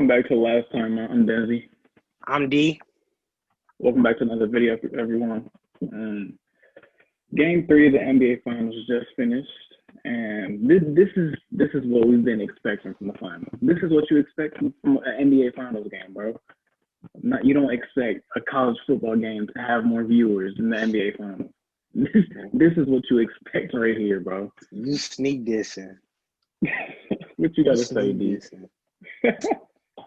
Welcome back to Last Time. I'm Desi. I'm D. Welcome back to another video for everyone. Game 3 of the NBA Finals just finished, and this is what we've been expecting from the finals. This is what you expect from an NBA Finals game, bro. You don't expect a college football game to have more viewers than the NBA Finals. This is what you expect right here, bro. You sneak dissing. What you gotta say, D?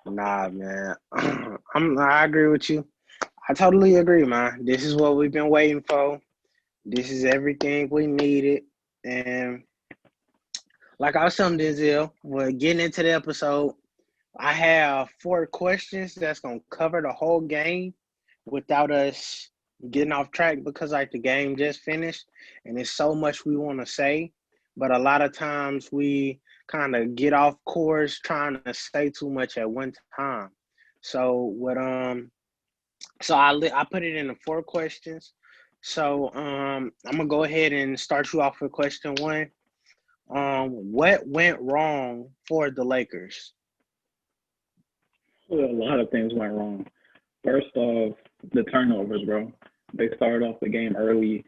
Nah, man. I agree with you. I totally agree, man. This is what we've been waiting for. This is everything we needed. And like I was telling Denzel, we're getting into the episode. I have 4 questions that's gonna cover the whole game without us getting off track because like the game just finished and there's so much we want to say, but a lot of times we kind of get off course trying to say too much at one time. So I put it in the 4 questions. So I'm gonna go ahead and start you off with question 1. What went wrong for the Lakers? A lot of things went wrong. First off, the turnovers, bro. They started off the game early.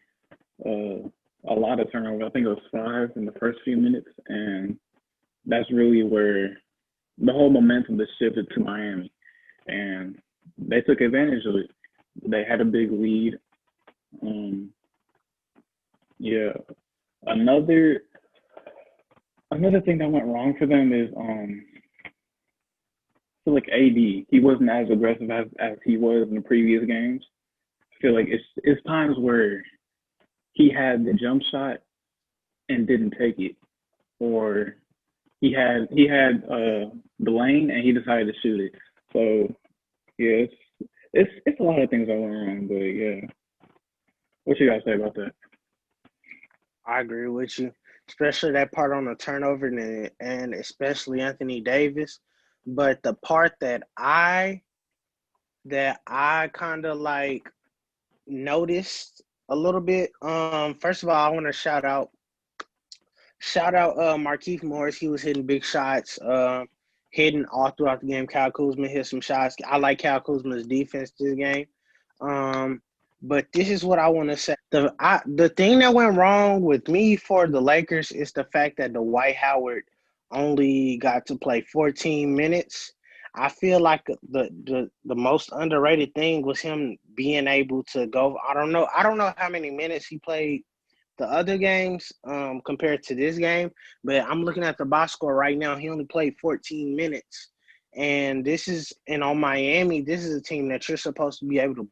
A lot of turnovers. I think it was 5 in the first few minutes, and that's really where the whole momentum just shifted to Miami, and they took advantage of it. They had a big lead. Yeah. Another thing that went wrong for them is I feel like AD, he wasn't as aggressive as he was in the previous games. I feel like it's times where he had the jump shot and didn't take it, or he had the lane and he decided to shoot it. So yeah, it's a lot of things that went wrong, but yeah. What you guys say about that? I agree with you, especially that part on the turnover and especially Anthony Davis. But the part that I kind of like noticed a little bit. First of all, I want to shout out Markieff Morris. He was hitting big shots, hitting all throughout the game. Kyle Kuzma hit some shots. I like Kyle Kuzma's defense this game. But this is what I want to say. The thing that went wrong with me for the Lakers is the fact that Dwight Howard only got to play 14 minutes. I feel like the most underrated thing was him being able to go. I don't know how many minutes he played the other games compared to this game, but I'm looking at the box score right now. He only played 14 minutes. And on Miami, this is a team that you're supposed to be able to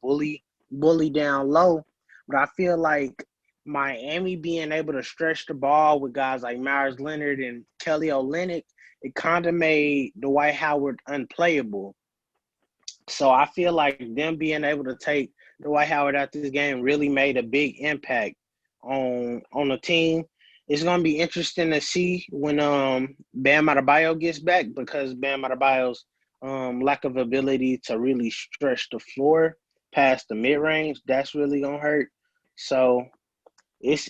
bully down low. But I feel like Miami being able to stretch the ball with guys like Myers Leonard and Kelly Olynyk, it kind of made Dwight Howard unplayable. So I feel like them being able to take Dwight Howard out this game really made a big impact on the team. It's gonna be interesting to see when Bam Adebayo gets back because Bam Adebayo's lack of ability to really stretch the floor past the mid range, that's really gonna hurt. So it's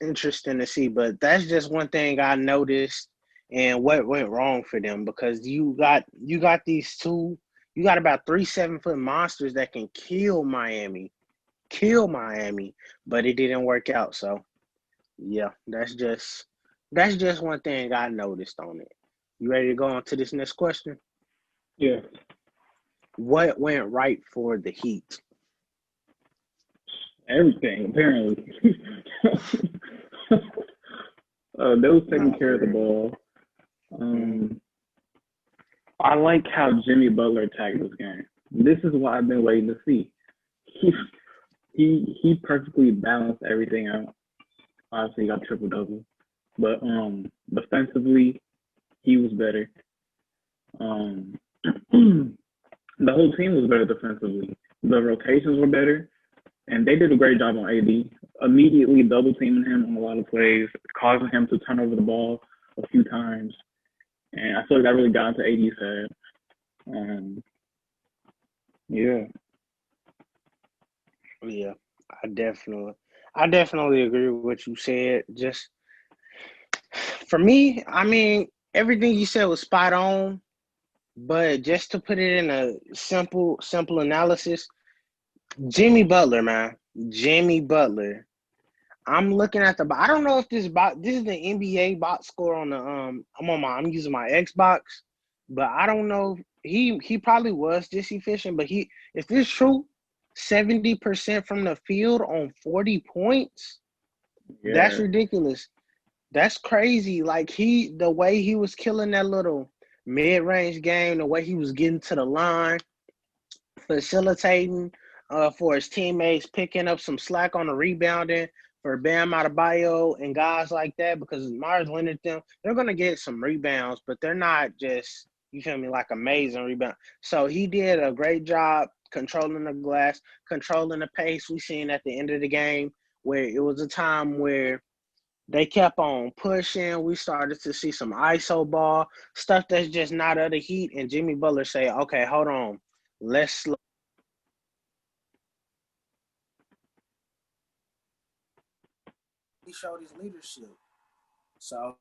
interesting to see, but that's just one thing I noticed and what went wrong for them because you got these two, you got about 3 7-foot monsters that can kill Miami, but it didn't work out. So yeah, that's just one thing I noticed on it. You ready to go on to this next question? Yeah, What went right for the Heat? everything apparently. They was taking Nah, care for of the real. ball. Mm-hmm. Um, I like how Jimmy Butler attacked this game. This is what I've been waiting to see. He he perfectly balanced everything out. Obviously, he got triple double, but defensively he was better. Um, the whole team was better defensively. The rotations were better, and they did a great job on AD. Immediately double teaming him on a lot of plays, causing him to turn over the ball a few times, and I feel like that really got into AD's head. Um, yeah, Yeah, I definitely, I definitely agree with what you said. Just for me, I mean, everything you said was spot on. But just to put it in a simple analysis, Jimmy Butler, man, Jimmy Butler. I'm looking at the. I don't know if this is the NBA box score on the. I'm using my Xbox, but I don't know. He probably was this efficient, but if this true, 70% from the field on 40 points. That's Yeah. ridiculous. That's crazy. Like the way he was killing that little mid-range game, the way he was getting to the line, facilitating for his teammates, picking up some slack on the rebounding for Bam Adebayo and guys like that. Because Myers Leonard, they're gonna get some rebounds, but they're not just, you feel me, like amazing rebound. So he did a great job controlling the glass, controlling the pace. We seen at the end of the game where it was a time where they kept on pushing. We started to see some ISO ball, stuff that's just not of the Heat. And Jimmy Butler say, okay, hold on. Let's slow. He showed his leadership. So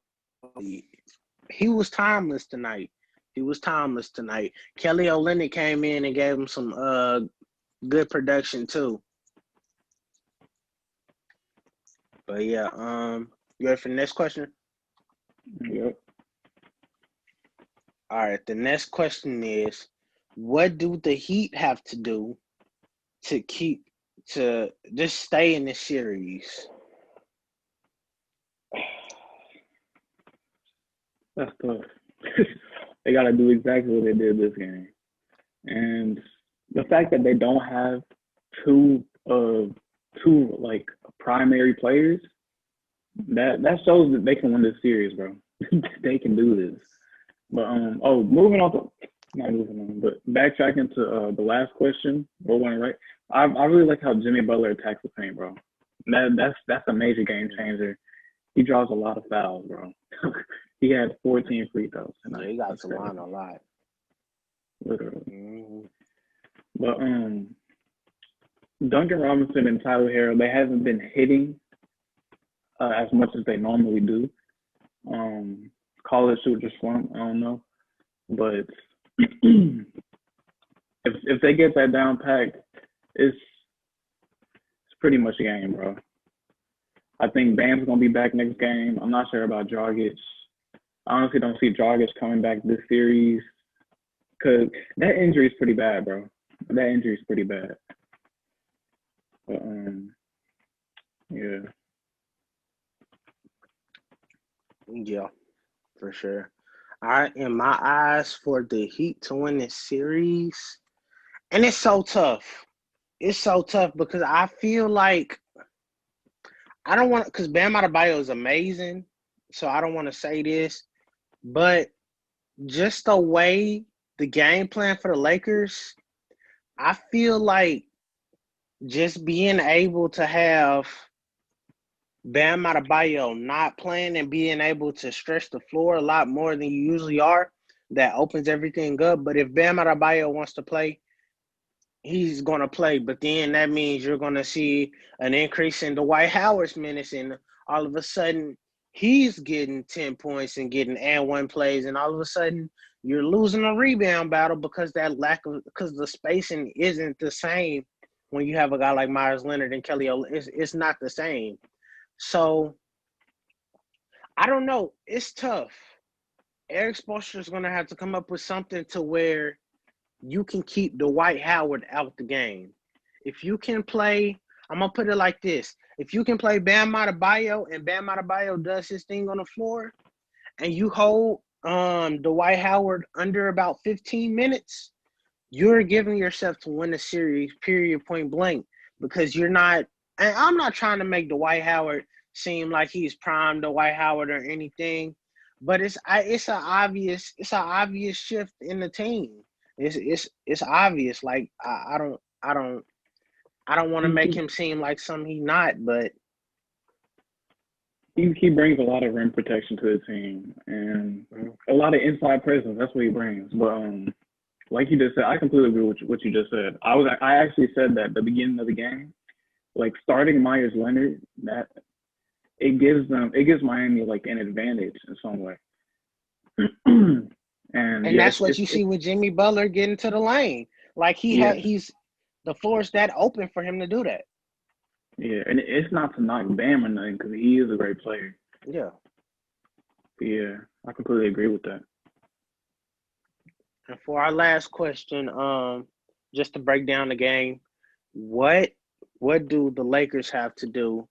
he was timeless tonight. He was timeless tonight. Kelly Olynyk came in and gave him some good production too. But yeah, you ready for the next question? Yep. All right, the next question is, what do the Heat have to do to just stay in this series? That's tough. They got to do exactly what they did this game. And the fact that they don't have two like primary players, that shows that they can win this series, bro. They can do this. But moving on to not moving on, but backtracking to the last question, what went right. I really like how Jimmy Butler attacks the paint, bro. That's a major game changer. He draws a lot of fouls, bro. He had 14 free throws tonight. Yeah, he got to line a lot. Literally. Mm-hmm. But Duncan Robinson and Tyler Herro, they haven't been hitting as much as they normally do. Call it shooter slump, I don't know. But if they get that down packed, it's pretty much a game, bro. I think Bam's gonna be back next game. I'm not sure about Dragic. I honestly don't see Dragic coming back this series because that injury is pretty bad, bro. That injury is pretty bad. But yeah. Yeah, for sure. All right, in my eyes, for the Heat to win this series, and it's so tough. It's so tough because I feel like I don't want, because Bam Adebayo is amazing, so I don't want to say this, but just the way the game plan for the Lakers, I feel like just being able to have Bam Adebayo not playing and being able to stretch the floor a lot more than you usually are, that opens everything up. But if Bam Adebayo wants to play, he's going to play. But then that means you're going to see an increase in Dwight Howard's minutes, and all of a sudden he's getting 10 points and getting and one plays, and all of a sudden you're losing a rebound battle because because the spacing isn't the same when you have a guy like Myers Leonard and Kelly. It's not the same. So I don't know. It's tough. Eric Spoelstra is going to have to come up with something to where you can keep Dwight Howard out the game. If you can play, I'm going to put it like this. If you can play Bam Adebayo and Bam Adebayo does his thing on the floor and you hold Dwight Howard under about 15 minutes, you're giving yourself to win the series, period, point blank, because you're not – and I'm not trying to make Dwight Howard seem like he's prime Dwight Howard or anything, but it's an obvious shift in the team. It's obvious. Like I don't want to make him seem like something he's not, but he brings a lot of rim protection to the team and a lot of inside presence. That's what he brings. But like you just said, I completely agree with what you just said. I actually said that at the beginning of the game, like starting Myers Leonard, that it gives Miami like an advantage in some way. And And yeah, that's what you see with Jimmy Butler getting to the lane. Like yeah, he's the floor is that open for him to do that. yeah, and it's not to knock Bam or nothing because he is a great player. Yeah. But yeah, I completely agree with that. And for our last question, just to break down the game, what do the Lakers have to do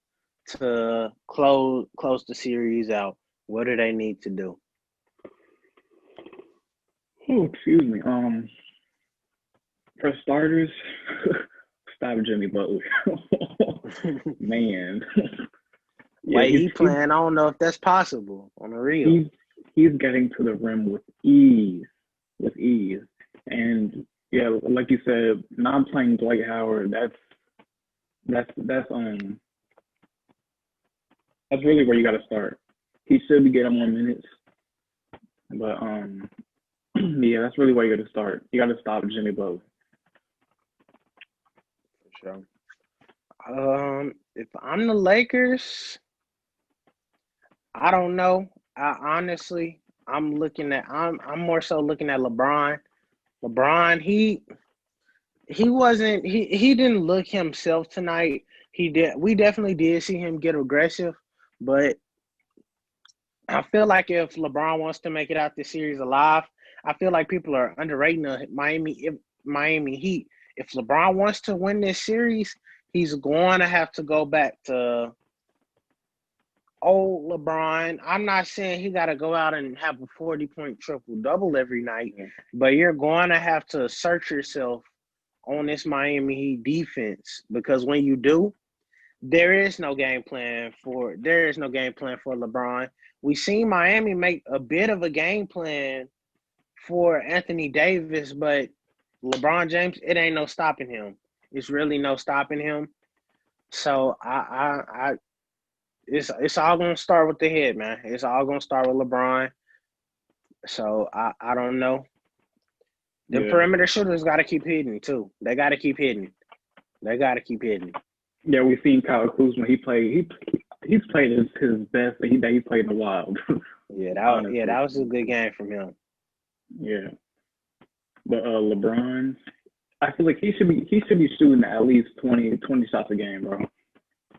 to close the series out? What do they need to do? Oh, excuse me. For starters, stop Jimmy Butler. Man, yeah, Way he playing, I don't know if that's possible on the real. he's he's getting to the rim with ease, and yeah, like you said, not playing Dwight Howard. That's that's really where you got to start. He should be getting more minutes, but yeah, that's really where you got to start. You got to stop Jimmy Butler. For sure. If I'm the Lakers, I don't know. I'm more so looking at LeBron. LeBron, he didn't look himself tonight. We definitely did see him get aggressive, but I feel like if LeBron wants to make it out this series alive, I feel like people are underrating the Miami Heat. If LeBron wants to win this series, he's going to have to go back to old LeBron. I'm not saying he got to go out and have a 40-point triple double every night, but you're going to have to assert yourself on this Miami Heat defense because when you do, there is no game plan for LeBron. We seen Miami make a bit of a game plan for Anthony Davis, but LeBron James, it ain't no stopping him. It's really no stopping him. So it's all gonna start with the head, man. It's all gonna start with LeBron. So I don't know. The Yeah, perimeter shooters got to keep hitting too. They got to keep hitting. yeah, we've seen Kyle Kuzma. He's played his best that he played in a while. That was a good game from him. Yeah, but LeBron, I feel like he should be shooting at least 20 shots a game, bro.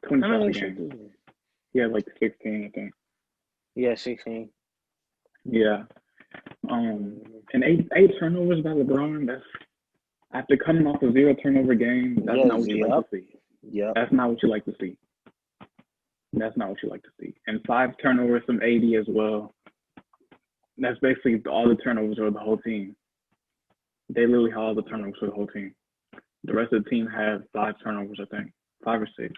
20 shots a game. He had like 16, I think. Yeah, 16. Yeah. And eight turnovers by LeBron. That's after coming off a zero turnover game. That's not what you like to see. Yep. That's not what you like to see. That's not what you like to see. And 5 turnovers from AD as well. That's basically all the turnovers of the whole team. They literally had all the turnovers for the whole team. The rest of the team had 5 turnovers, I think. 5 or 6.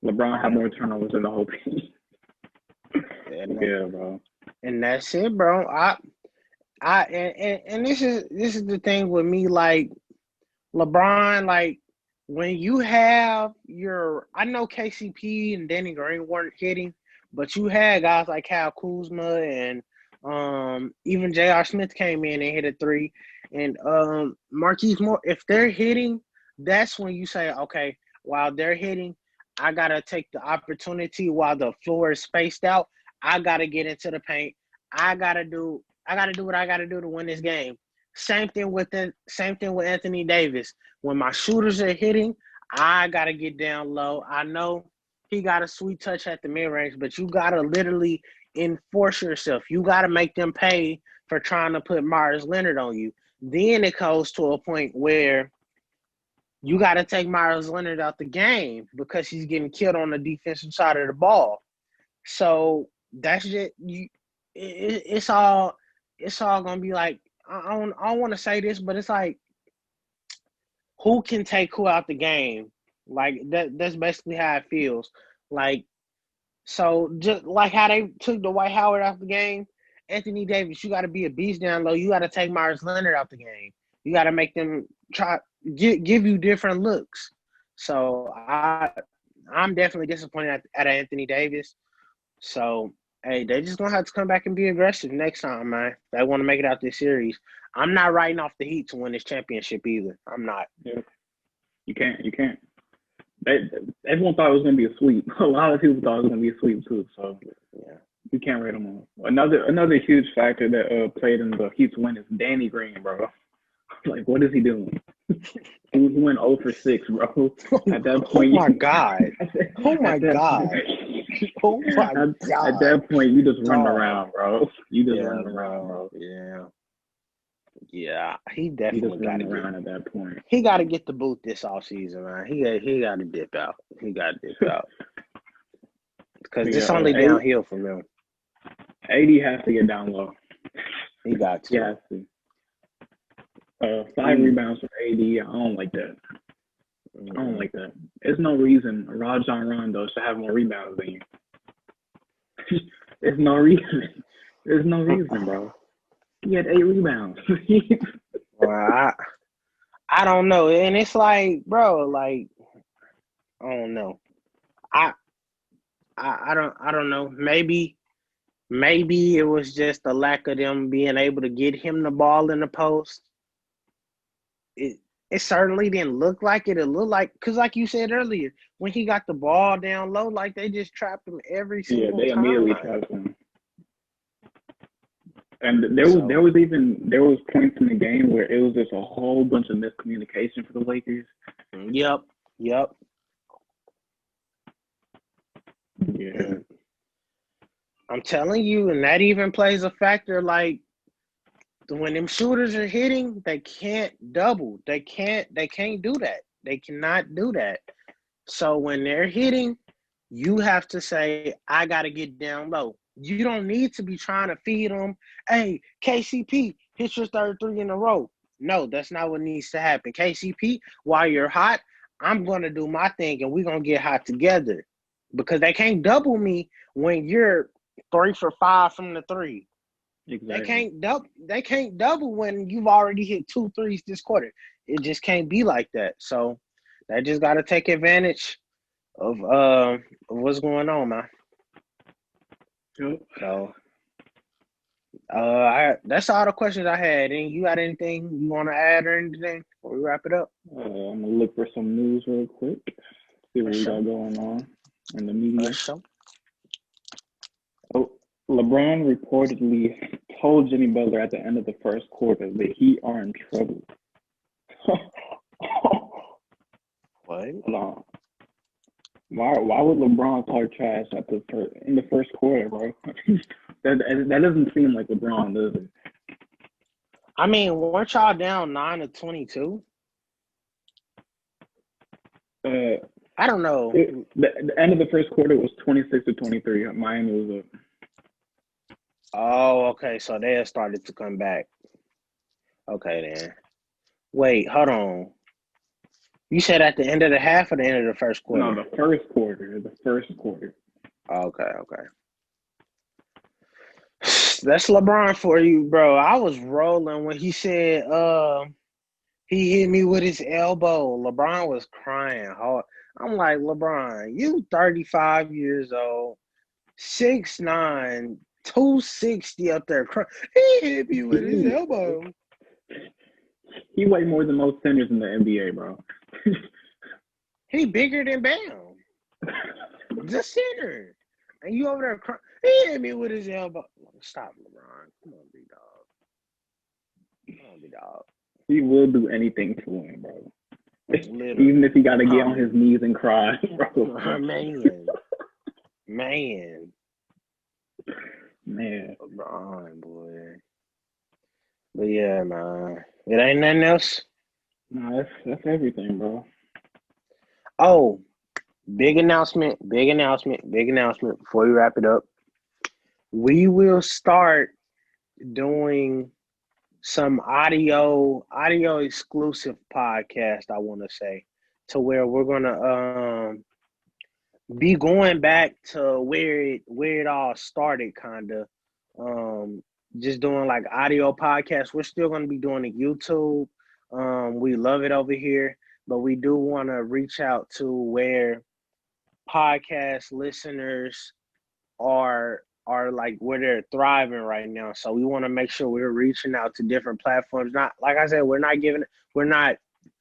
LeBron had more turnovers than the whole team. Yeah, bro. And that's it, bro. And this is the thing with me, like LeBron, like when you have I know KCP and Danny Green weren't hitting, but you had guys like Kyle Kuzma and even J.R. Smith came in and hit a 3. And Marquise Moore, if they're hitting, that's when you say, okay, while they're hitting, I gotta take the opportunity while the floor is spaced out. I gotta get into the paint. I gotta do what I gotta do to win this game. Same thing with Anthony Davis. When my shooters are hitting, I gotta get down low. I know he got a sweet touch at the mid range, but you gotta literally enforce yourself. You gotta make them pay for trying to put Myers Leonard on you. Then it goes to a point where you got to take Myers Leonard out the game because he's getting killed on the defensive side of the ball. So that's just you. It's all gonna be like I don't want to say this, but it's like who can take who out the game. Like that's basically how it feels. Like so, just like how they took Dwight Howard out the game, Anthony Davis, you got to be a beast down low. You got to take Myers Leonard out the game. You got to make them give you different looks. So I'm definitely disappointed at Anthony Davis. So hey, they just gonna have to come back and be aggressive next time, man. They want to make it out this series. I'm not writing off the Heat to win this championship either. I'm not. Yeah. You can't. Everyone thought it was gonna be a sweep. A lot of people thought it was gonna be a sweep too. So You can't rate him off. Another huge factor that played in the Heat's win is Danny Green, bro. Like, what is he doing? He went 0 for 6, bro. At that Oh point, my God. Oh my at that God. Oh my at God. that point, you just run Dog. around, bro. You just Yeah, run around, bro. Yeah. Yeah. He You definitely just got to run get. around at that point. He got to get the boot this offseason, man. He got to dip out. He got to dip out because Yeah, it's only downhill from him. AD has to get down low. He got to. He has to. 5 rebounds for AD. I don't like that. I don't like that. There's no reason Rajon Rondo should have more rebounds than you. There's no reason. There's no reason, bro. He had 8 rebounds. Well, I don't know, and it's like, bro, like I don't know. I I don't know. Maybe it was just the lack of them being able to get him the ball in the post. It certainly didn't look like it. It looked like, because like you said earlier, when he got the ball down low, like they just trapped him every single they time. immediately trapped him. And there was points in the game where it was just a whole bunch of miscommunication for the Lakers. Yep. Yeah. I'm telling you, and that even plays a factor. Like when them shooters are hitting, they can't double. They can't do that. They cannot do that. So when they're hitting, you have to say, I got to get down low. You don't need to be trying to feed them. Hey, KCP, hit your third 3 in a row. No, that's not what needs to happen. KCP, while you're hot, I'm going to do my thing, and we're going to get hot together. Because they can't double me when you're 3 for 5 from the 3. Exactly. They can't double when you've already hit 2 threes this quarter. It just can't be like that. So they just got to take advantage of what's going on, man. Yep. So that's all the questions I had. And you got anything you want to add or anything before we wrap it up? I'm gonna look for some news real quick. See what we got going on in the media. Oh, LeBron reportedly told Jimmy Butler at the end of the first quarter that he are in trouble. What? No. Why would LeBron talk trash in the first quarter, bro? that doesn't seem like LeBron, does it? I mean, weren't y'all down 9-22? I don't know. The end of the first quarter was 26-23. Miami was up. Oh, okay. So they had started to come back. Okay, then. Wait, hold on. You said at the end of the half or the end of the first quarter? No, the first quarter. The first quarter. Okay. That's LeBron for you, bro. I was rolling when he said he hit me with his elbow. LeBron was crying hard. I'm like, LeBron, you 35 years old, 6'9", 260 up there. He hit me with his elbow. He weighed more than most centers in the NBA, bro. He bigger than Bam. The center. And you over there crying. He hit me with his elbow. Stop, LeBron. Come on, B-Dog. He will do anything to win, bro. Literally. Even if he got to get on his knees and cry, bro. Man. LeBron, boy. But yeah, man. It ain't nothing else? No, that's everything, bro. Oh, big announcement before we wrap it up. We will start doing some audio exclusive podcast, I want to say, to where we're going to be going back to where it all started, kind of. Just doing like audio podcasts. We're still going to be doing it YouTube. We love it over here, but we do want to reach out to where podcast listeners are like where they're thriving right now. So we want to make sure we're reaching out to different platforms. Not, like I said, we're not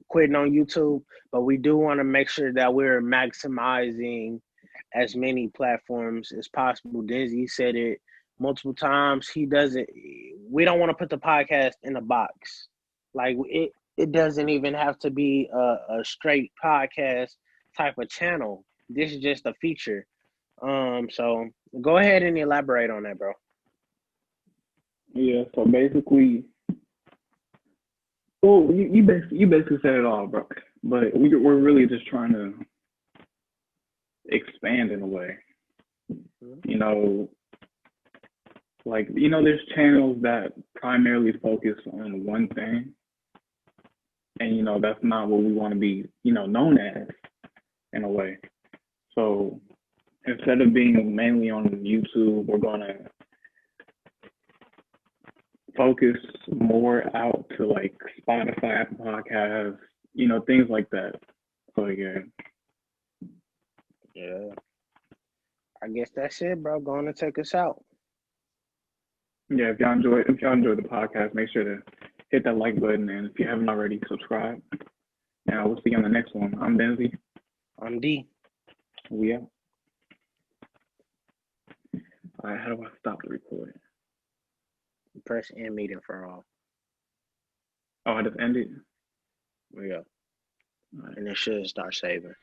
quitting on YouTube, but we do want to make sure that we're maximizing as many platforms as possible. Denzi said it multiple times. He doesn't. We don't want to put the podcast in a box. Like it doesn't even have to be a straight podcast type of channel. This is just a feature. So go ahead and elaborate on that, bro. Yeah. So basically, well, you basically said it all, bro. But we're really just trying to expand in a way. You know, like there's channels that primarily focus on one thing, and that's not what we want to be known as in a way. So instead of being mainly on YouTube, we're gonna focus more out to like Spotify, Apple Podcasts, things like that. So yeah. Yeah. I guess that's it, bro. Going to take us out. Yeah, if y'all enjoy the podcast, make sure to hit that like button, and if you haven't already, subscribe. And I will see you on the next one. I'm Benzie. I'm D. We out. All right, how do I stop the recording? Press end meeting for all. Oh, I just ended. Yeah. All right. And it should start saving.